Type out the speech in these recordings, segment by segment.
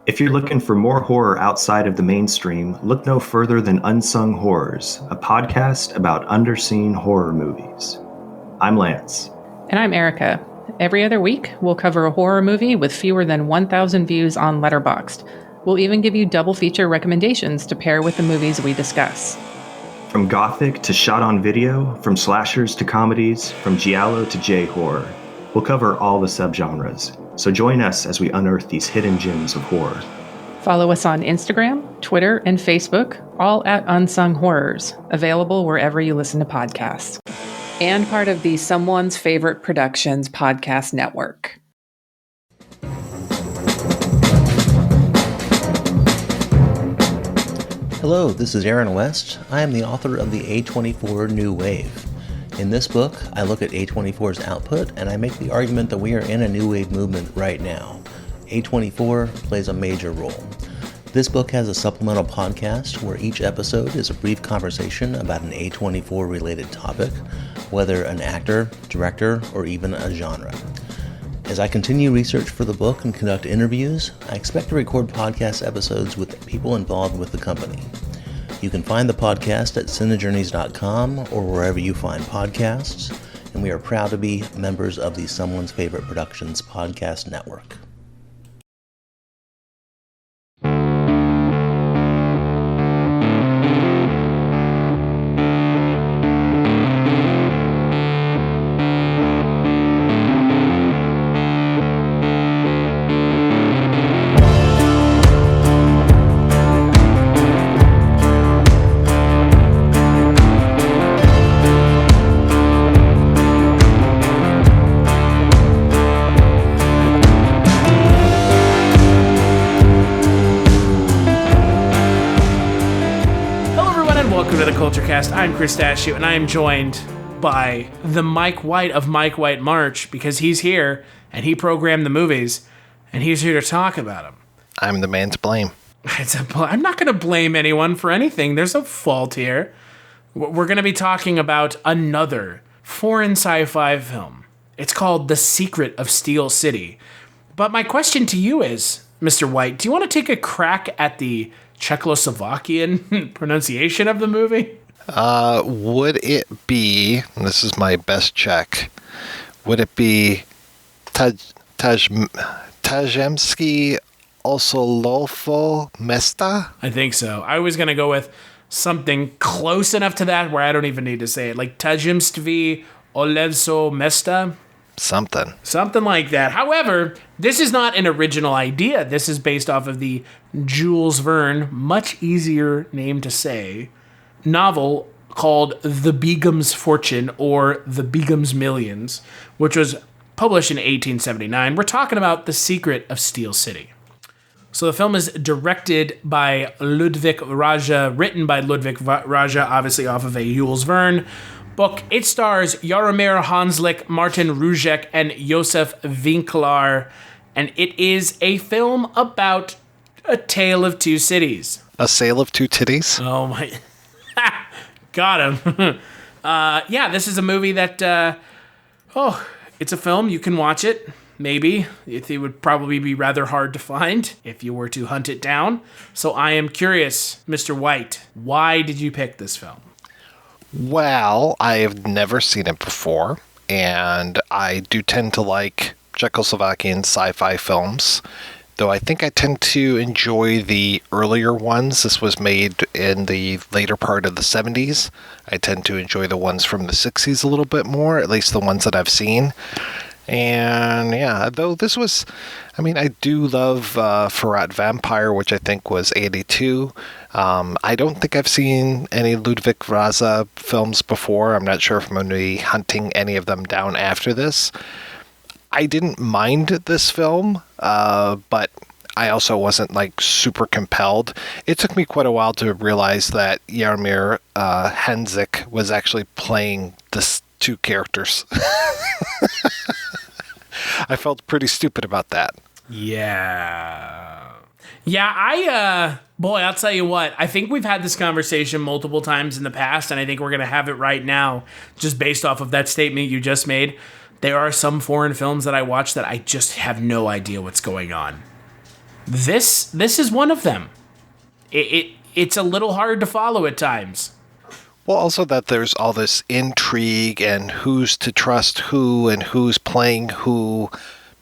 If you're looking for more horror outside of the mainstream, look no further than Unsung Horrors, a podcast about underseen horror movies. I'm Lance. And I'm Erica. Every other week, we'll cover a horror movie with fewer than 1,000 views on Letterboxd. We'll even give you double feature recommendations to pair with the movies we discuss. From gothic to shot on video, from slashers to comedies, from giallo to J-horror, we'll cover all the subgenres. So join us as we unearth these hidden gems of horror. Follow us on Instagram, Twitter, and Facebook, all at Unsung Horrors, available wherever you listen to podcasts. And part of the Someone's Favorite Productions podcast network. Hello, this is Aaron West. I am the author of the A24 New Wave. In this book, I look at A24's output and I make the argument that we are in a new wave movement right now. A24 plays a major role. This book has a supplemental podcast where each episode is a brief conversation about an A24 related topic, whether an actor, director, or even a genre. As I continue research for the book and conduct interviews, I expect to record podcast episodes with people involved with the company. You can find the podcast at cinejourneys.com or wherever you find podcasts, and we are proud to be members of the Someone's Favorite Productions podcast network. Kulturecast. I'm Chris Stachiw, and I am joined by the Mike White of Mike White March, because he's here, and he programmed the movies, and he's here to talk about them. I'm the man to blame. I'm not going to blame anyone for anything. There's no fault here. We're going to be talking about another foreign sci-fi film. It's called The Secret of Steel City. But my question to you is, Mr. White, do you want to take a crack at the Czechoslovakian pronunciation of the movie? Would it be, and this is my best check, would it be Tajemski Osolofo Mesta? I think so. I was going to go with something close enough to that where I don't even need to say it. Like Tajemstvi Olevso Mesta? Something like that. However, this is not an original idea. This is based off of the Jules Verne, much easier name to say, novel called The Begum's Fortune or The Begum's Millions, which was published in 1879. We're talking about The Secret of Steel City. So the film is directed by Ludwig Raja, written by Ludwig Raja, obviously off of a Jules Verne book. It stars Jaromír Hanslik, Martin Růžek, and Josef Winkler, and it is a film about a tale of two cities. A sale of two titties? Oh my... Got him. Yeah, this is a movie that... it's a film. You can watch it. Maybe. It would probably be rather hard to find if you were to hunt it down. So I am curious, Mr. White, why did you pick this film? Well, I have never seen it before, and I do tend to like Czechoslovakian sci-fi films, though I think I tend to enjoy the earlier ones. This was made in the later part of the 70s. I tend to enjoy the ones from the 60s a little bit more, at least the ones that I've seen. And yeah, though this was, I do love Ferrat Vampire, which I think was 82. I don't think I've seen any Ludwig Raza films before. I'm not sure if I'm going to be hunting any of them down after this. I didn't mind this film, but I also wasn't super compelled. It took me quite a while to realize that Jaromír Hanslik was actually playing the two characters. I felt pretty stupid about that. Yeah, I'll tell you what, I think we've had this conversation multiple times in the past, and I think we're going to have it right now, just based off of that statement you just made. There are some foreign films that I watch that I just have no idea what's going on. This is one of them. It's a little hard to follow at times. Well, also that there's all this intrigue and who's to trust who and who's playing who.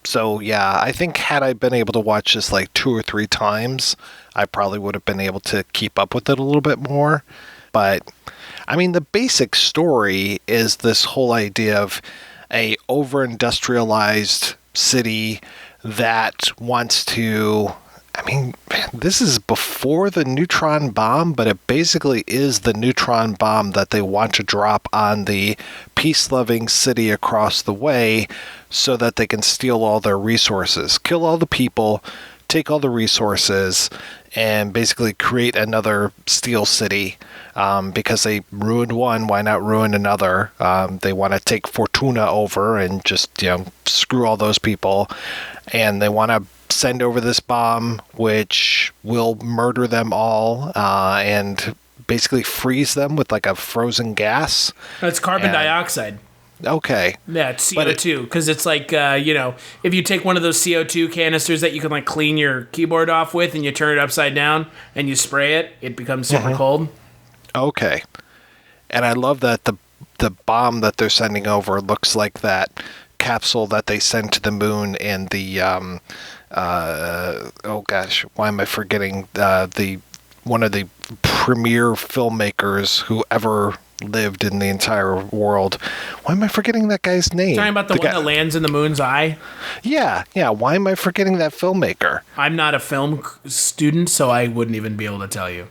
So, yeah, I think had I been able to watch this like 2 or 3 times, I probably would have been able to keep up with it a little bit more. But, I mean, the basic story is this whole idea of a over-industrialized city that wants to... I mean, this is before the neutron bomb, but it basically is the neutron bomb that they want to drop on the peace-loving city across the way so that they can steal all their resources, kill all the people, take all the resources, and basically create another steel city. Because they ruined one, why not ruin another? They want to take Fortuna over and just, screw all those people. And they want to send over this bomb, which will murder them all and basically freeze them with like a frozen gas. It's carbon dioxide. Okay. Yeah, it's CO2, because it's like, if you take one of those CO2 canisters that you can like clean your keyboard off with and you turn it upside down and you spray it, it becomes super cold. Okay. And I love that the bomb that they're sending over looks like that capsule that they sent to the moon in the oh gosh, why am I forgetting one of the premier filmmakers who ever lived in the entire world. Why am I forgetting that guy's name? Talking about the one that lands in the moon's eye? Yeah. Why am I forgetting that filmmaker? I'm not a film student, so I wouldn't even be able to tell you.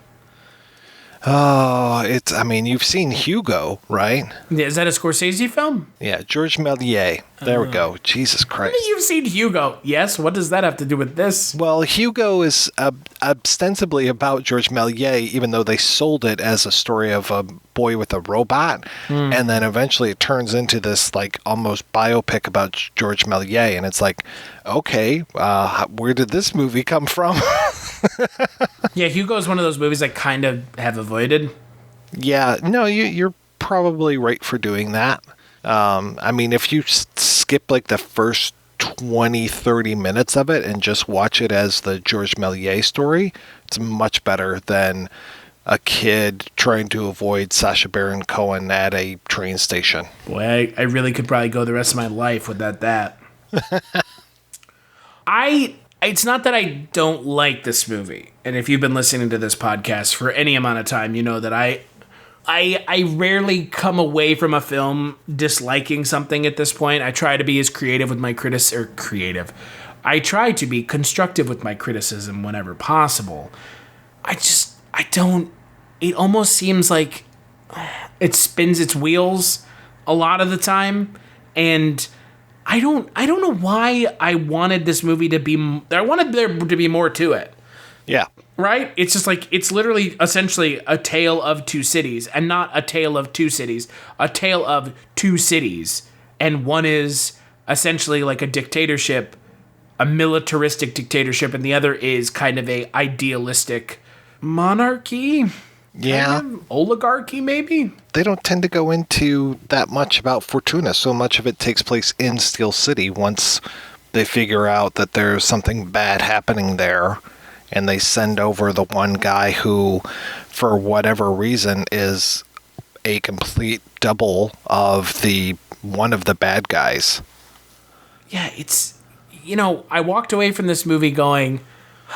Oh, you've seen Hugo, right? Yeah, is that a Scorsese film? Yeah, Georges Méliès. There we go. Jesus Christ. You've seen Hugo. Yes, what does that have to do with this? Well, Hugo is ostensibly about Georges Méliès, even though they sold it as a story of a boy with a robot. And then eventually it turns into this like almost biopic about Georges Méliès. And it's like, okay, where did this movie come from? Yeah, Hugo is one of those movies I kind of have avoided. Yeah, no, you're probably right for doing that. If you skip like the first 20-30 minutes of it and just watch it as the Georges Méliès story, it's much better than a kid trying to avoid Sacha Baron Cohen at a train station. Boy, I really could probably go the rest of my life without that. It's not that I don't like this movie. And if you've been listening to this podcast for any amount of time, you know that I rarely come away from a film disliking something at this point. I try to be as creative with my I try to be constructive with my criticism whenever possible. It almost seems like it spins its wheels a lot of the time. And I don't know why I wanted this movie to be... I wanted there to be more to it. Yeah. Right? It's just like, it's literally essentially a tale of two cities, and not a tale of two cities, a tale of two cities. And one is essentially like a dictatorship, a militaristic dictatorship, and the other is kind of a idealistic monarchy. Yeah. Kind of oligarchy, maybe? They don't tend to go into that much about Fortuna. So much of it takes place in Steel City once they figure out that there's something bad happening there. And they send over the one guy who, for whatever reason, is a complete double of one of the bad guys. Yeah, it's... I walked away from this movie going,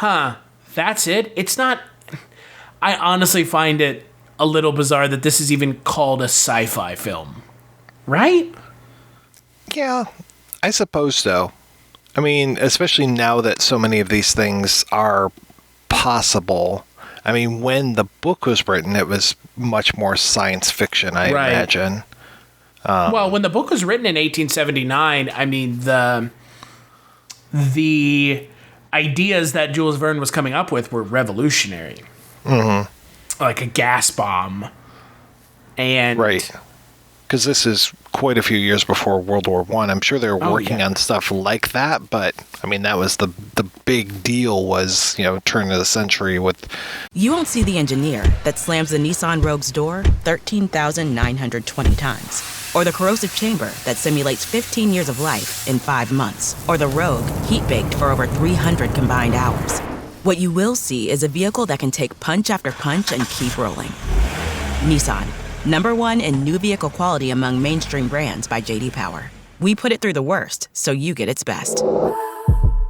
that's it? It's not... I honestly find it a little bizarre that this is even called a sci-fi film. Right? Yeah, I suppose so. I mean, especially now that so many of these things are possible. I mean, when the book was written, it was much more science fiction, I imagine. Well, when the book was written in 1879, I mean, the ideas that Jules Verne was coming up with were revolutionary. Mm-hmm. Like a gas bomb. And right. Because this is quite a few years before World War I. I'm sure they were working on stuff like that, but I mean, that was the big deal was, turn of the century with... You won't see the engineer that slams the Nissan Rogue's door 13,920 times. or the corrosive chamber that simulates 15 years of life in 5 months, or the Rogue, heat-baked for over 300 combined hours. What you will see is a vehicle that can take punch after punch and keep rolling. Nissan, #1 in new vehicle quality among mainstream brands by J.D. Power. We put it through the worst, so you get its best.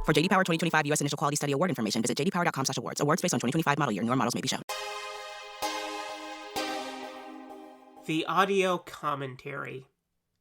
For J.D. Power 2025 U.S. Initial Quality Study Award information, visit jdpower.com/awards. Awards based on 2025 model year. Newer models may be shown. The audio commentary.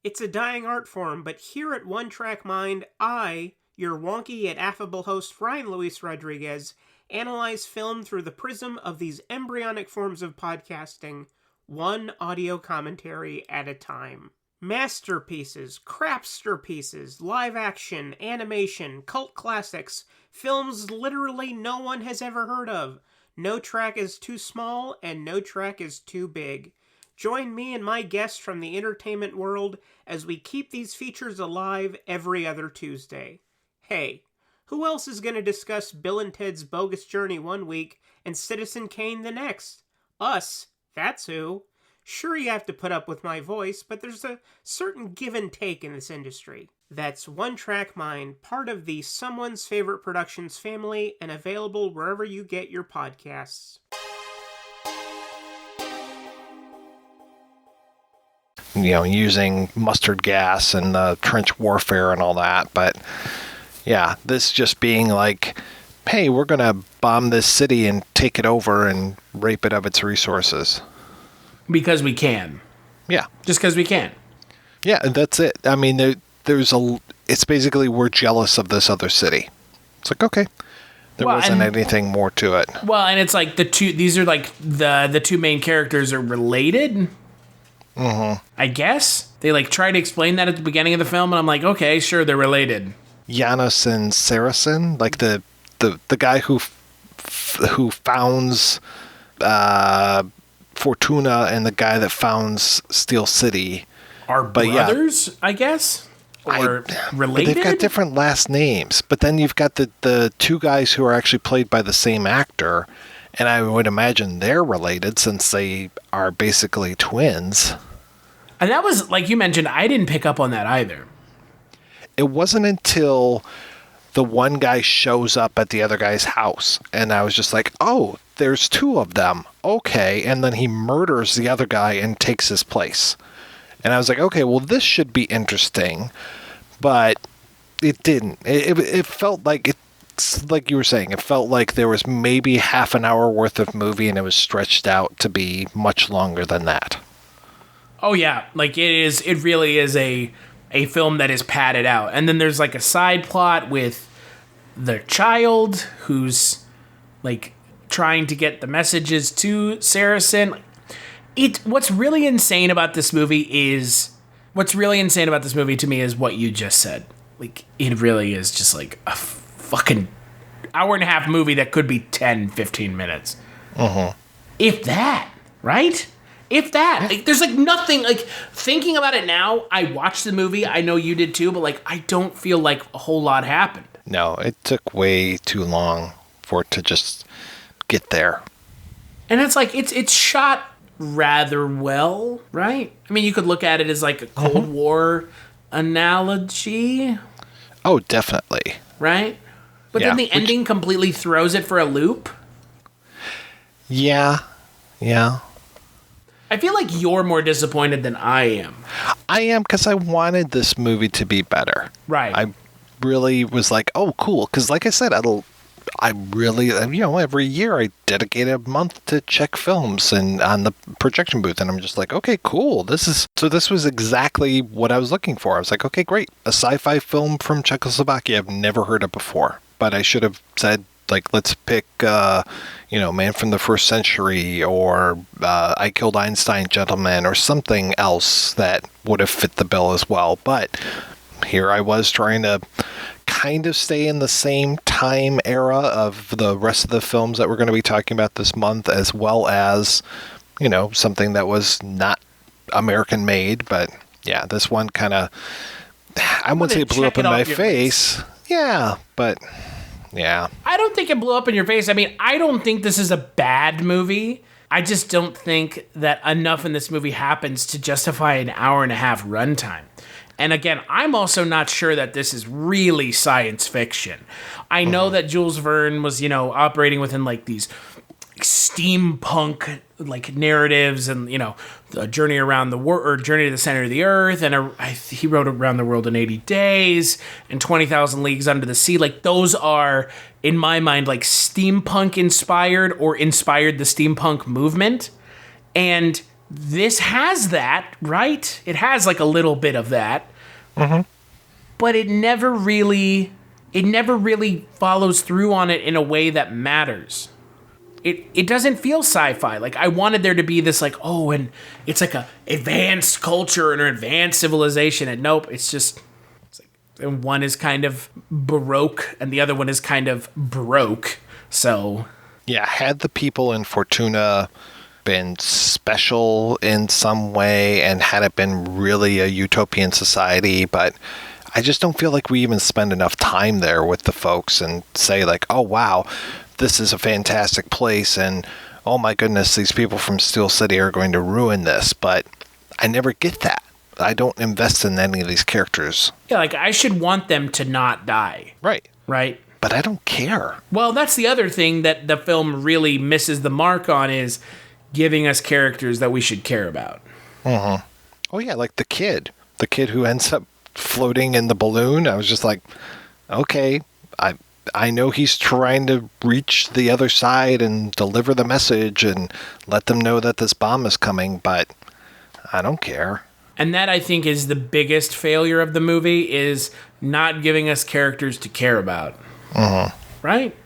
It's a dying art form, but here at One Track Mind, I, your wonky yet affable host Ryan Luis Rodriguez, analyze film through the prism of these embryonic forms of podcasting, one audio commentary at a time. Masterpieces, crapster pieces, live action, animation, cult classics, films literally no one has ever heard of. No track is too small and no track is too big. Join me and my guests from the entertainment world as we keep these features alive every other Tuesday. Hey, who else is going to discuss Bill and Ted's Bogus Journey one week and Citizen Kane the next? Us, that's who. Sure, you have to put up with my voice, but there's a certain give and take in this industry. That's One Track Mind, part of the Someone's Favorite Productions family and available wherever you get your podcasts. Using mustard gas and trench warfare and all that. But yeah, this just being like, hey, we're going to bomb this city and take it over and rape it of its resources. Because we can. Yeah. Just because we can. Yeah, that's it. I mean, it's basically we're jealous of this other city. It's like, okay. There wasn't anything more to it. Well, and it's like these are like the two main characters are related. Mm-hmm. I guess they like try to explain that at the beginning of the film, and I'm like, okay, sure, they're related. Janos and Saracen, like the guy who founds Fortuna and the guy that founds Steel City are brothers, I guess, or related. But they've got different last names. But then you've got the two guys who are actually played by the same actor. And I would imagine they're related since they are basically twins. And that was, like you mentioned, I didn't pick up on that either. It wasn't until the one guy shows up at the other guy's house. And I was just like, oh, there's two of them. Okay. And then he murders the other guy and takes his place. And I was like, okay, well, this should be interesting. But it didn't. It felt like it. Like you were saying, it felt like there was maybe half an hour worth of movie and it was stretched out to be much longer than that. Oh yeah, like it really is a film that is padded out. And then there's like a side plot with the child who's like trying to get the messages to Saracen. What's really insane about this movie to me is what you just said. Like it really is just like a fucking hour and a half movie that could be 10, 15 minutes. Uh-huh. If that, right? If that. Like, there's like nothing, like thinking about it now, I watched the movie, I know you did too, but like I don't feel like a whole lot happened. No, it took way too long for it to just get there. And it's like, it's shot rather well, right? I mean, you could look at it as like a Cold War analogy. Oh, definitely. Right? But then the ending completely throws it for a loop. Yeah. I feel like you're more disappointed than I am. I am, because I wanted this movie to be better. Right. I really was like, oh, cool. Because like I said, I really, every year I dedicate a month to Czech films and on the projection booth. And I'm just like, okay, cool. This was exactly what I was looking for. I was like, okay, great. A sci-fi film from Czechoslovakia I've never heard of before. But I should have said, like, let's pick, Man from the First Century or I Killed Einstein, Gentlemen, or something else that would have fit the bill as well. But here I was trying to kind of stay in the same time era of the rest of the films that we're going to be talking about this month, as well as, something that was not American made. But yeah, this one kind of, I wouldn't say it blew up in my face. Yeah, but yeah. I don't think it blew up in your face. I mean, I don't think this is a bad movie. I just don't think that enough in this movie happens to justify an hour and a half runtime. And again, I'm also not sure that this is really science fiction. I know that Jules Verne was, operating within like these steampunk like narratives and, the journey around the world or journey to the center of the earth. And he wrote Around the World in 80 Days and 20,000 Leagues Under the Sea. Like those are, in my mind, like steampunk inspired or inspired the steampunk movement. And this has that, right? It has like a little bit of that. Mm-hmm. But it never really follows through on it in a way that matters. It doesn't feel sci-fi. Like I wanted there to be this like, oh, and it's like a advanced culture and an advanced civilization, and nope, it's like and one is kind of Baroque and the other one is kind of Baroque. So yeah, had the people in Fortuna been special in some way and had it been really a utopian society, but I just don't feel like we even spend enough time there with the folks and say like, oh wow, this is a fantastic place and oh my goodness, these people from Steel City are going to ruin this. But I never get that. I don't invest in any of these characters. Yeah, like I should want them to not die. Right. But I don't care. Well, that's the other thing that the film really misses the mark on, is giving us characters that we should care about. Mm-hmm. Oh yeah, like the kid who ends up floating in the balloon. I was just like, okay, I know he's trying to reach the other side and deliver the message and let them know that this bomb is coming, but I don't care. And that, I think, is the biggest failure of the movie, is not giving us characters to care about. Mm-hmm. Right?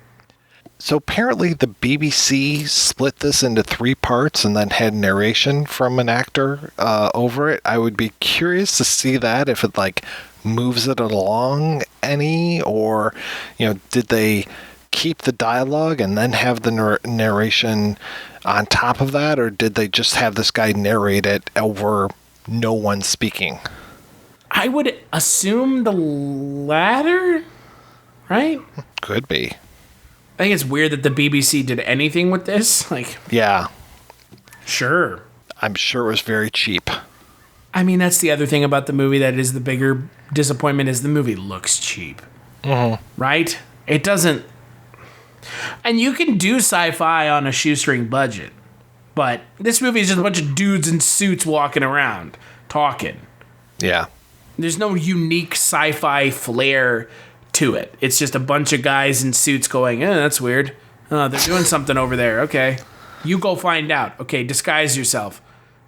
So apparently the BBC split this into 3 parts and then had narration from an actor over it. I would be curious to see that, if it like moves it along any, or did they keep the dialogue and then have the narration on top of that, or did they just have this guy narrate it over no one speaking? I would assume the latter, right? Could be. I think it's weird that the BBC did anything with this. Like, yeah, sure. I'm sure it was very cheap. I mean, that's the other thing about the movie that is the bigger disappointment, is the movie looks cheap. Mm-hmm. Right? It doesn't... And you can do sci-fi on a shoestring budget, but this movie is just a bunch of dudes in suits walking around, talking. Yeah. There's no unique sci-fi flair to it. It's just a bunch of guys in suits going, that's weird. They're doing something over there. Okay. You go find out. Okay, disguise yourself.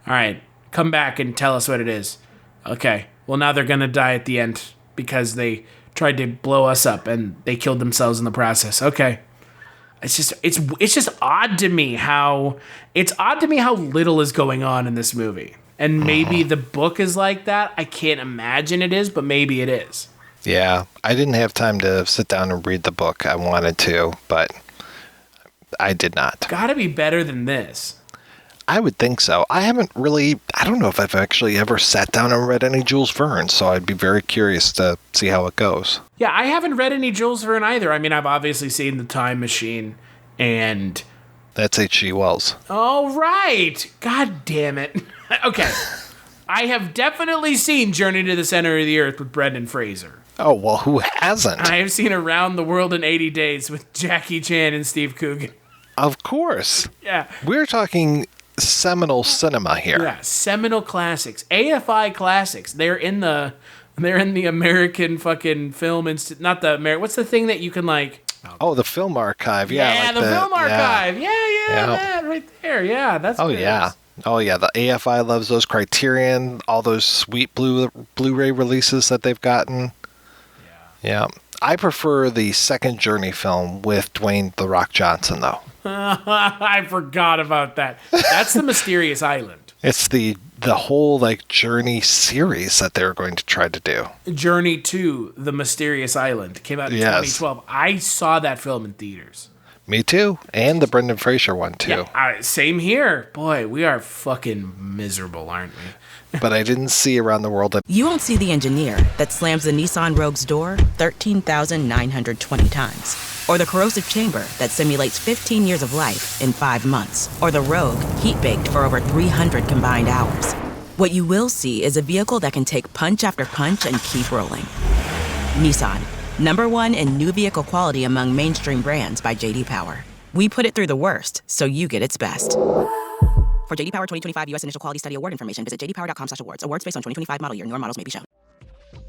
All right. Come back and tell us what it is. Okay. Well, now they're going to die at the end because they tried to blow us up and they killed themselves in the process. Okay. It's just odd to me how little is going on in this movie. And maybe the book is like that. I can't imagine it is, but maybe it is. Yeah. I didn't have time to sit down and read the book. I wanted to, but I did not. Gotta be better than this. I would think so. I don't know if I've actually ever sat down and read any Jules Verne, so I'd be very curious to see how it goes. Yeah, I haven't read any Jules Verne either. I mean, I've obviously seen The Time Machine and... That's H.G. Wells. Oh, right. God damn it. Okay. I have definitely seen Journey to the Center of the Earth with Brendan Fraser. Oh, well, who hasn't? I have seen Around the World in 80 Days with Jackie Chan and Steve Coogan. Of course. Yeah. We're talking seminal cinema here. Yeah, seminal classics. AFI classics. They're in the American fucking film institute. Not the American. What's the thing that you can like... Oh, the film archive. Yeah, yeah, like the film archive. Yeah, that right there. Yeah, that's Oh, good. yeah. Oh, yeah. The AFI loves those. Criterion, all those sweet Blu-ray releases that they've gotten. Yeah. I prefer the second Journey film with Dwayne "The Rock" Johnson, though. I forgot about that. That's the Mysterious Island. It's the whole like Journey series that they're going to try to do. Journey to the Mysterious Island came out in 2012. I saw that film in theaters. Me too. And the Brendan Fraser one, too. Yeah, same here. Boy, we are fucking miserable, aren't we? But I didn't see Around the World. You won't see the engineer that slams the Nissan Rogue's door 13,920 times. Or the corrosive chamber that simulates 15 years of life in 5 months. Or the Rogue heat-baked for over 300 combined hours. What you will see is a vehicle that can take punch after punch and keep rolling. Nissan, #1 in new vehicle quality among mainstream brands by J.D. Power. We put it through the worst, so you get its best. For J.D. Power 2025 U.S. Initial Quality Study Award information, visit jdpower.com/awards. Awards based on 2025 model year. Newer models may be shown.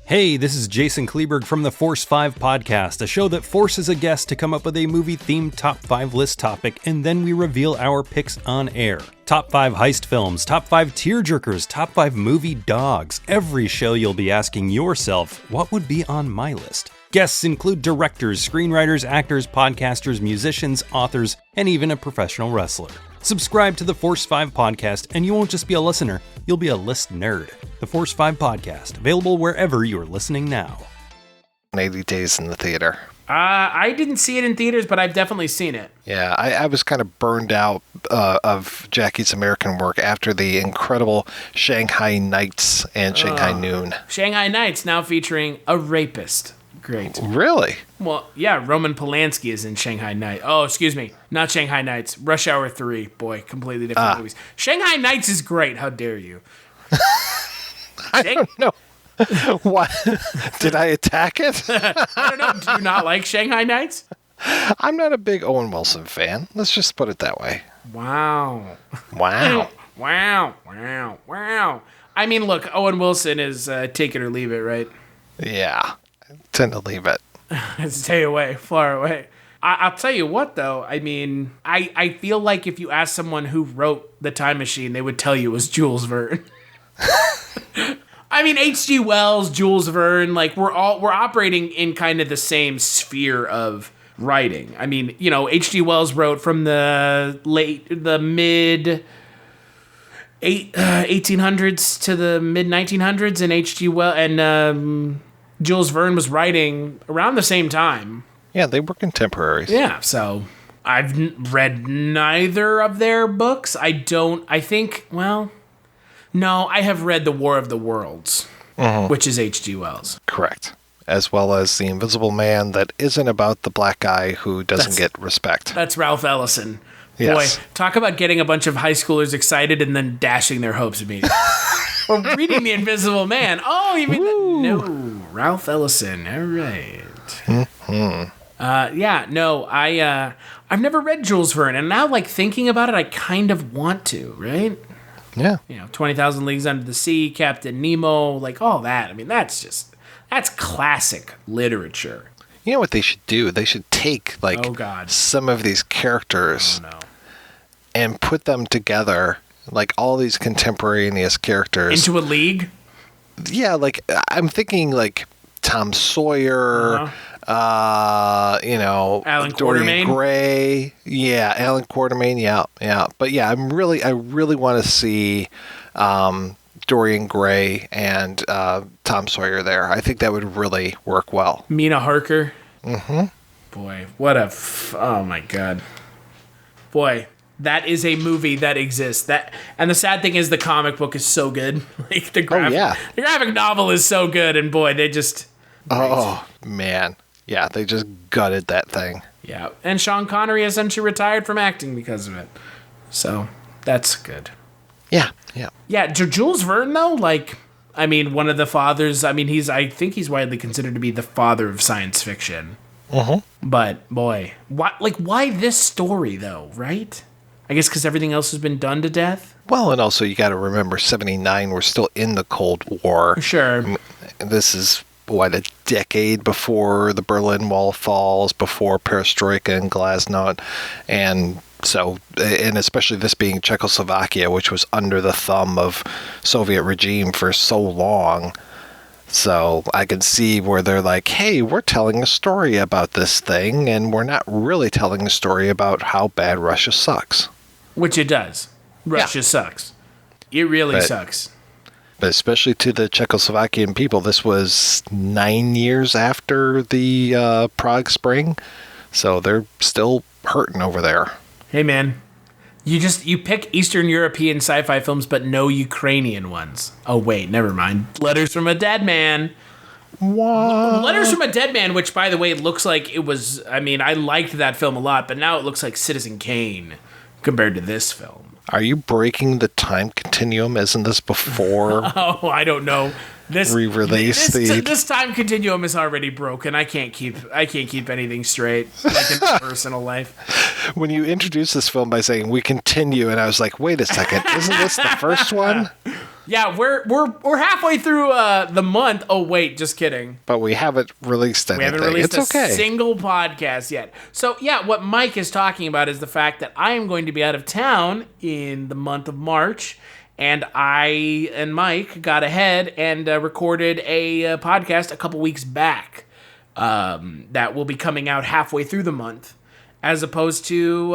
Hey, this is Jason Kleberg from the Force 5 podcast, a show that forces a guest to come up with a movie-themed top 5 list topic, and then we reveal our picks on air. Top 5 heist films, top 5 tearjerkers, top 5 movie dogs. Every show you'll be asking yourself, what would be on my list? Guests include directors, screenwriters, actors, podcasters, musicians, authors, and even a professional wrestler. Subscribe to the Force 5 podcast, and you won't just be a listener, you'll be a list nerd. The Force 5 podcast, available wherever you're listening now. 80 Days in the theater. I didn't see it in theaters, but I've definitely seen it. Yeah, I was kind of burned out of Jackie's American work after the incredible Shanghai Nights and Shanghai Noon. Shanghai Nights now featuring a rapist. Great. Really? Well, yeah, Roman Polanski is in Shanghai Nights. Oh, excuse me. Not Shanghai Nights. Rush Hour 3. Boy, completely different movies. Shanghai Nights is great. How dare you? I don't know. What? Did I attack it? I don't know. Do you not like Shanghai Nights? I'm not a big Owen Wilson fan. Let's just put it that way. Wow. Wow. Wow. I mean, look, Owen Wilson is take it or leave it, right? Yeah. I tend to leave it. Stay away, far away. I'll tell you what, though. I mean, I feel like if you ask someone who wrote The Time Machine, they would tell you it was Jules Verne. I mean, H.G. Wells, Jules Verne, like we're operating in kind of the same sphere of writing. I mean, you know, H.G. Wells wrote from the mid 1800s to the mid 1900s, and H.G. Wells and Jules Verne was writing around the same time. Yeah, they were contemporaries. Yeah, so I've read neither of their books. No, I have read The War of the Worlds, which is H.G. Wells. Correct. As well as The Invisible Man that isn't about the black guy who doesn't get respect. That's Ralph Ellison. Yes. Boy, talk about getting a bunch of high schoolers excited and then dashing their hopes immediately. Or reading The Invisible Man. Oh, you mean that? No, Ralph Ellison. All right. I've never read Jules Verne, and now, like, thinking about it, I kind of want to, right? Yeah. You know, 20,000 Leagues Under the Sea, Captain Nemo, like all that. I mean, that's classic literature. You know what they should do? They should take, like, some of these characters and put them together, like all these contemporaneous characters. Into a league? Yeah, like, I'm thinking, like, Tom Sawyer, Alan Dorian Quatermain. Gray. Yeah, Alan Quatermain. Yeah. But yeah, I really want to see Dorian Gray and Tom Sawyer there. I think that would really work well. Mina Harker. Mm-hmm. Boy, oh my God. Boy, that is a movie that exists. And the sad thing is the comic book is so good. Like the graphic novel is so good, and boy, they just... Oh, man. Yeah, they just gutted that thing. Yeah, and Sean Connery essentially retired from acting because of it. So, that's good. Yeah. Yeah, Jules Verne, though, like, I mean, one of the fathers, I mean, I think he's widely considered to be the father of science fiction. But, boy, why this story, though, right? I guess because everything else has been done to death? Well, and also you got to remember, 1979, we're still in the Cold War. Sure. This is... a decade before the Berlin Wall falls, before Perestroika and Glasnost, and especially this being Czechoslovakia, which was under the thumb of Soviet regime for so long. So I can see where they're like, hey, we're telling a story about this thing, and we're not really telling a story about how bad Russia sucks. Which it does. Russia sucks. It really sucks. But especially to the Czechoslovakian people, this was 9 years after the Prague Spring. So they're still hurting over there. Hey, man. You pick Eastern European sci-fi films, but no Ukrainian ones. Oh, wait, never mind. Letters from a Dead Man. What? Letters from a Dead Man, which, by the way, looks like it was... I mean, I liked that film a lot, but now it looks like Citizen Kane compared to this film. Are you breaking the time continuum? Isn't this before... Oh, I don't know. This time continuum is already broken. I can't keep anything straight, like in my personal life. When you introduced this film by saying we continue, and I was like, wait a second, isn't this the first one? Yeah, we're halfway through the month. Oh wait, just kidding. But we haven't released anything. We haven't released it's okay. Single podcast yet. So yeah, what Mike is talking about is the fact that I am going to be out of town in the month of March. And I and Mike got ahead and recorded a podcast a couple weeks back that will be coming out halfway through the month, as opposed to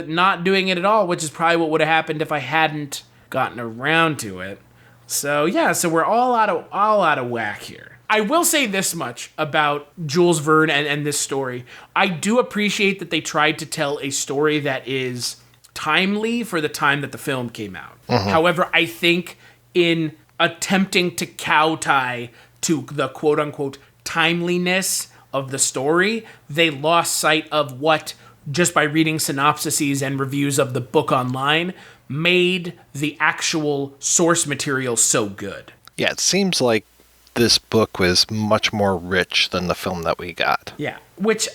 not doing it at all, which is probably what would have happened if I hadn't gotten around to it. So yeah, so we're all out of whack here. I will say this much about Jules Verne and this story. I do appreciate that they tried to tell a story that is timely for the time that the film came out. Mm-hmm. However, I think in attempting to cow-tie to the quote-unquote timeliness of the story, they lost sight of what, just by reading synopsises and reviews of the book online, made the actual source material so good. Yeah, it seems like this book was much more rich than the film that we got. Yeah,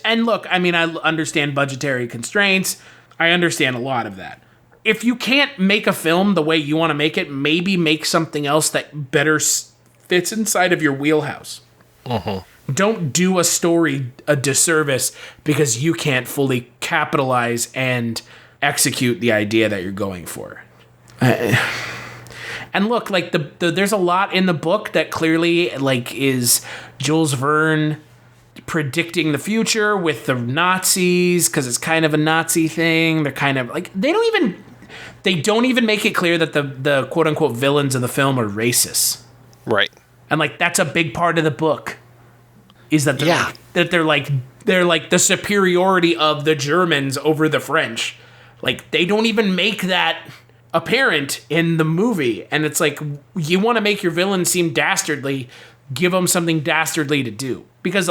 and look, I mean, I understand budgetary constraints. I understand a lot of that. If you can't make a film the way you want to make it, maybe make something else that better fits inside of your wheelhouse. Mm-hmm. Don't do a story a disservice because you can't fully capitalize and execute the idea that you're going for. And look, like there's a lot in the book that clearly like is Jules Verne predicting the future with the Nazis, because it's kind of a Nazi thing. They're kind of like they don't even make it clear that the quote unquote villains of the film are racists. Right. And like that's a big part of the book. Is that they're like the superiority of the Germans over the French. Like they don't even make that apparent in the movie. And it's like, you want to make your villain seem dastardly, give them something dastardly to do. Because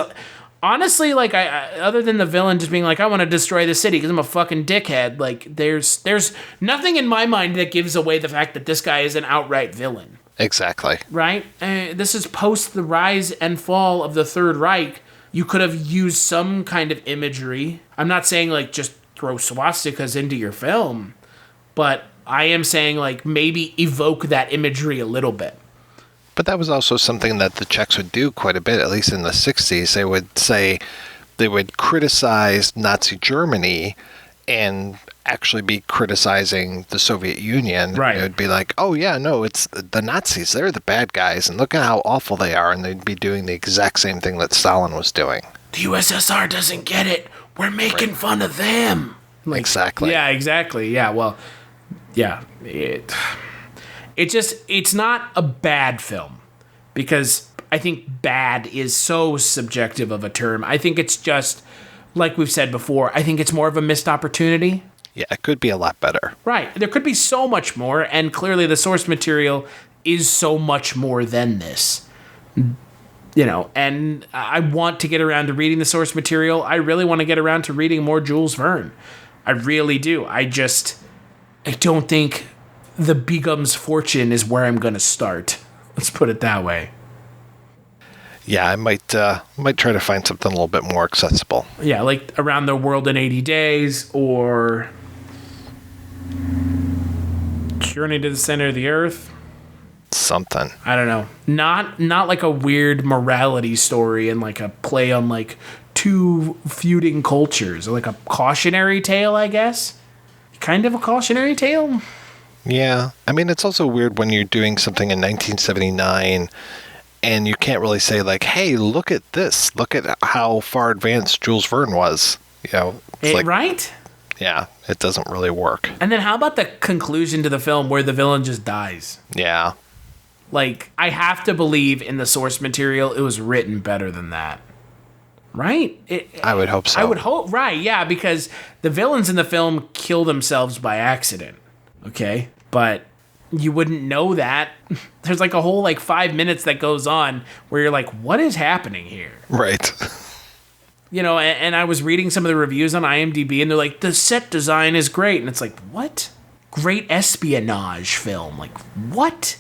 honestly, like I other than the villain just being like, I want to destroy the city because I'm a fucking dickhead, like there's nothing in my mind that gives away the fact that this guy is an outright villain. Exactly. Right? This is post the rise and fall of the Third Reich. You could have used some kind of imagery. I'm not saying like just throw swastikas into your film, but I am saying like maybe evoke that imagery a little bit. But that was also something that the Czechs would do quite a bit, at least in the 60s. They would criticize Nazi Germany and actually be criticizing the Soviet Union. Right. It would be like, oh yeah, no, it's the Nazis. They're the bad guys, and look at how awful they are. And they'd be doing the exact same thing that Stalin was doing. The USSR doesn't get it. We're making fun of them. Like, exactly. Yeah, exactly. Yeah, well, yeah. It's not a bad film, because I think bad is so subjective of a term. I think it's just, like we've said before, I think it's more of a missed opportunity. Yeah, it could be a lot better. Right. There could be so much more, and clearly the source material is so much more than this. You know, and I want to get around to reading the source material. I really want to get around to reading more Jules Verne. I really do. I don't think the Begum's Fortune is where I'm going to start. Let's put it that way. Yeah, I might try to find something a little bit more accessible. Yeah, like Around the World in 80 Days, or Journey to the Center of the Earth. Something. I don't know. Not like a weird morality story and like a play on like two feuding cultures, or like a cautionary tale, I guess. Kind of a cautionary tale. Yeah. I mean, it's also weird when you're doing something in 1979 and you can't really say like, hey, look at this. Look at how far advanced Jules Verne was. You know, right? Yeah, it doesn't really work. And then how about the conclusion to the film where the villain just dies? Yeah. Like, I have to believe in the source material it was written better than that. Right? I would hope so. I would hope, right, yeah, because the villains in the film kill themselves by accident, okay? But you wouldn't know that. There's like a whole 5 minutes that goes on where you're like, what is happening here? Right. And I was reading some of the reviews on IMDb, and they're like, the set design is great. And it's like, what? Great espionage film. Like, what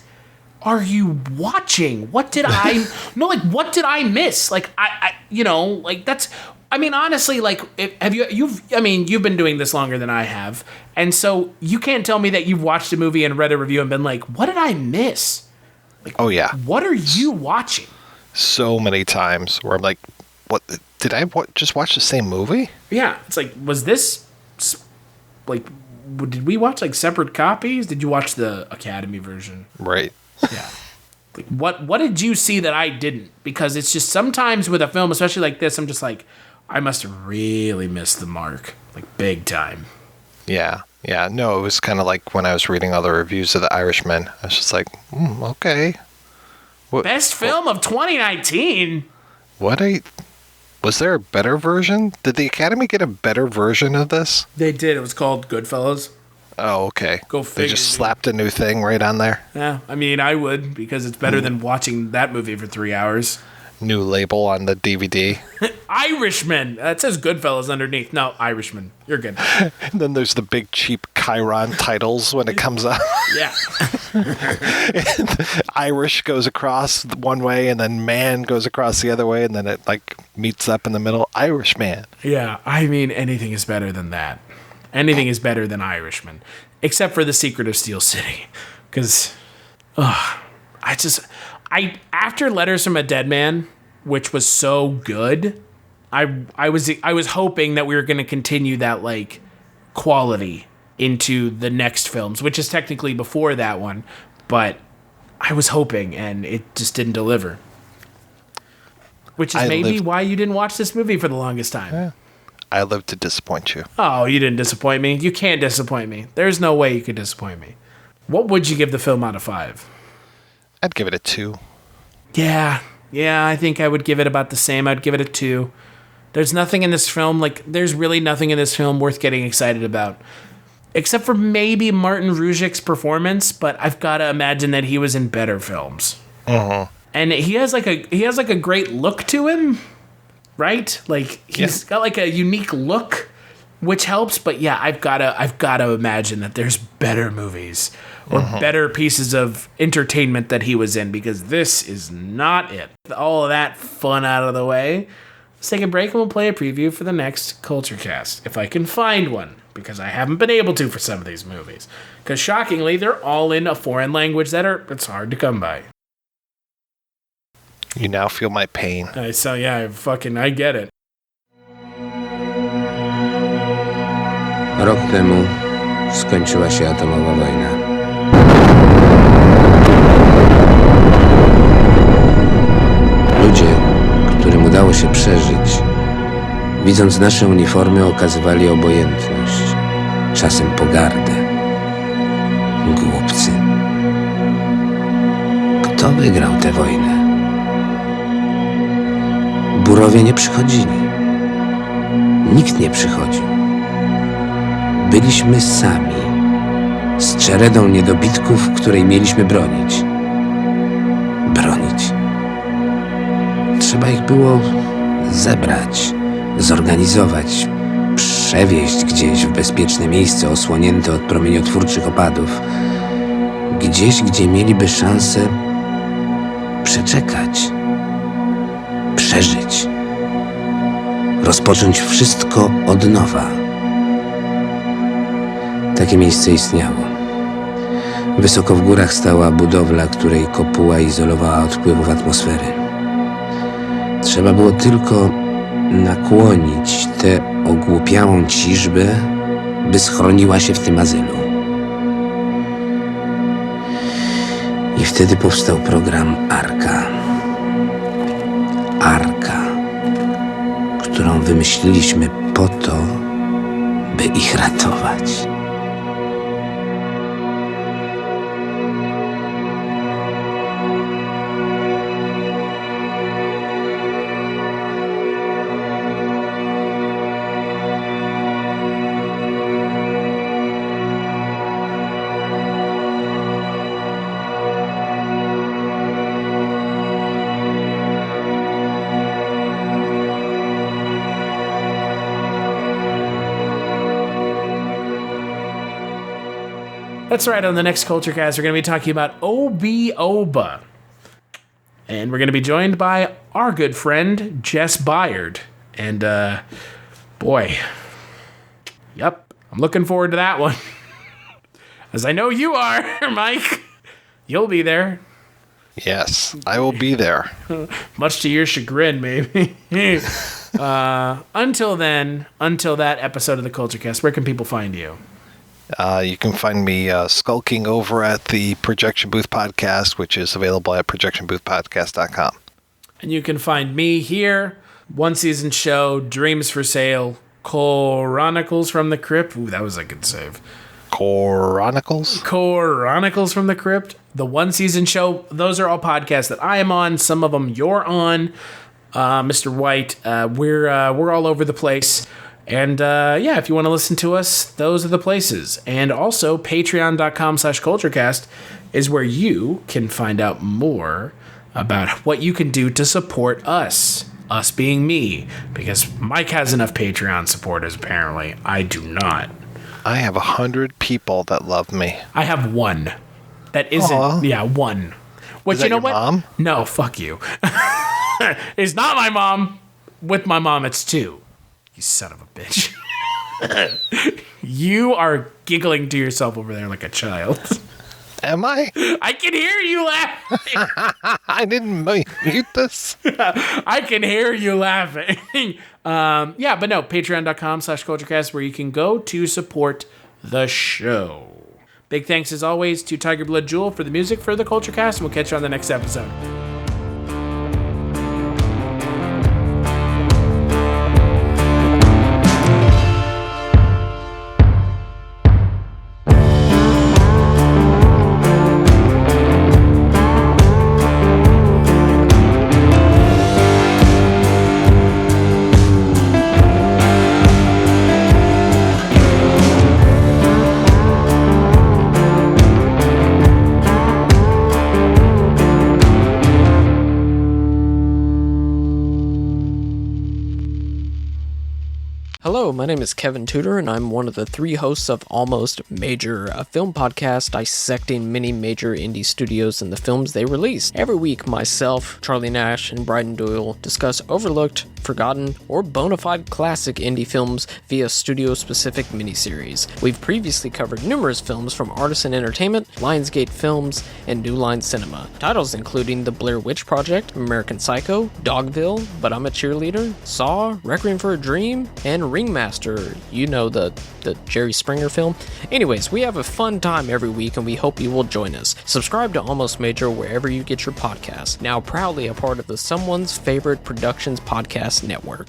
are you watching? What did I... No, what did I miss? That's... I mean, honestly, you've been doing this longer than I have. And so you can't tell me that you've watched a movie and read a review and been like, what did I miss? Oh, yeah. What are you watching? So many times where I'm like, what... Did I just watch the same movie? Yeah, it's like, was this did we watch separate copies? Did you watch the Academy version? Right. Yeah. What did you see that I didn't? Because it's just sometimes with a film, especially like this, I'm just like, I must have really missed the mark, big time. Yeah. Yeah. No, it was kind of like when I was reading other reviews of The Irishman. I was just like, okay. Best film of 2019. Was there a better version? Did the Academy get a better version of this? They did. It was called Goodfellas. Oh, okay. Go figure. They just slapped a new thing right on there? Yeah, I mean, I would, because it's better than watching that movie for 3 hours. New label on the DVD. Irishman. That says Goodfellas underneath. No, Irishman. You're good. And then there's the big cheap Chiron titles when it comes out. Yeah. Irish goes across one way, and then man goes across the other way, and then it meets up in the middle. Irishman. Yeah, I mean, anything is better than that. Anything is better than Irishman, except for The Secret of Steel City, because after Letters from a Dead Man, which was so good, I was hoping that we were going to continue that quality into the next films, which is technically before that one, but I was hoping, and it just didn't deliver. Which is maybe why you didn't watch this movie for the longest time. Yeah. I live to disappoint you. Oh, you didn't disappoint me. You can't disappoint me. There's no way you could disappoint me. What would you give the film out of 5? I'd give it a 2. Yeah, I think I would give it about the same. I'd give it a 2. There's nothing in this film, there's really nothing in this film worth getting excited about. Except for maybe Martin Ruzic's performance, but I've got to imagine that he was in better films. Uh-huh. And he has a great look to him, right? He's got a unique look, which helps. But yeah, I've got to imagine that there's better movies or better pieces of entertainment that he was in, because this is not it. All of that fun out of the way. Let's take a break and we'll play a preview for the next Kulturecast, if I can find one, because I haven't been able to for some of these movies. Because shockingly, they're all in a foreign language it's hard to come by. You now feel my pain. I get it. Rok temu skończyła się atomowa wojna. Ludzie, którym udało się przeżyć, widząc nasze uniformy, okazywali obojętność, czasem pogardę. Głupcy. Kto wygrał tę wojnę? Burowie nie przychodzili. Nikt nie przychodził. Byliśmy sami, z czeredą niedobitków, której mieliśmy bronić. Bronić. Trzeba ich było zebrać, zorganizować, przewieźć gdzieś w bezpieczne miejsce osłonięte od promieniotwórczych opadów. Gdzieś, gdzie mieliby szansę przeczekać, przeżyć, rozpocząć wszystko od nowa. Takie miejsce istniało. Wysoko w górach stała budowla, której kopuła izolowała od wpływów atmosfery. Trzeba było tylko nakłonić tę ogłupiałą ciżbę, by schroniła się w tym azylu. I wtedy powstał program Arka. Arka, którą wymyśliliśmy po to, by ich ratować. That's right, on the next Kulturecast, we're going to be talking about Obi-Oba. And we're going to be joined by our good friend, Jess Byard. And, boy, yep, I'm looking forward to that one. As I know you are, Mike. You'll be there. Yes, I will be there. Much to your chagrin, maybe. Until then, until that episode of the Kulturecast, where can people find you? You can find me skulking over at the Projection Booth Podcast, which is available at projectionboothpodcast.com. And you can find me here, one season show, Dreams for Sale, Chronicles from the Crypt. Ooh, that was a good save. Chronicles from the Crypt, the one season show. Those are all podcasts that I am on. Some of them you're on, Mr. White. We're all over the place. And yeah, if you want to listen to us, those are the places. And also, patreon.com/Kulturecast is where you can find out more about what you can do to support us. Us being me. Because Mike has enough Patreon supporters, apparently. I do not. I have 100 people that love me. I have one. That isn't... Aww. Yeah, one. Which, is that your mom? No, fuck you. It's not my mom. With my mom, it's two. You son of a bitch. You are giggling to yourself over there like a child. Am I? I can hear you laughing. I didn't mute this. I can hear you laughing. Yeah, but no, patreon.com/Kulturecast, where you can go to support the show. Big thanks, as always, to Tiger Blood Jewel for the music for the Kulturecast, and we'll catch you on the next episode. Hello, my name is Kevin Tudor, and I'm one of the 3 hosts of Almost Major, a film podcast dissecting many major indie studios and the films they release. Every week, myself, Charlie Nash, and Bryden Doyle discuss overlooked, forgotten, or bona fide classic indie films via studio-specific miniseries. We've previously covered numerous films from Artisan Entertainment, Lionsgate Films, and New Line Cinema. Titles including The Blair Witch Project, American Psycho, Dogville, But I'm a Cheerleader, Saw, Requiem for a Dream, and Ringmaster, you know, the Jerry Springer film. Anyways, we have a fun time every week, and we hope you will join us. Subscribe to Almost Major wherever you get your podcasts. Now proudly a part of the Someone's Favorite Productions podcast network.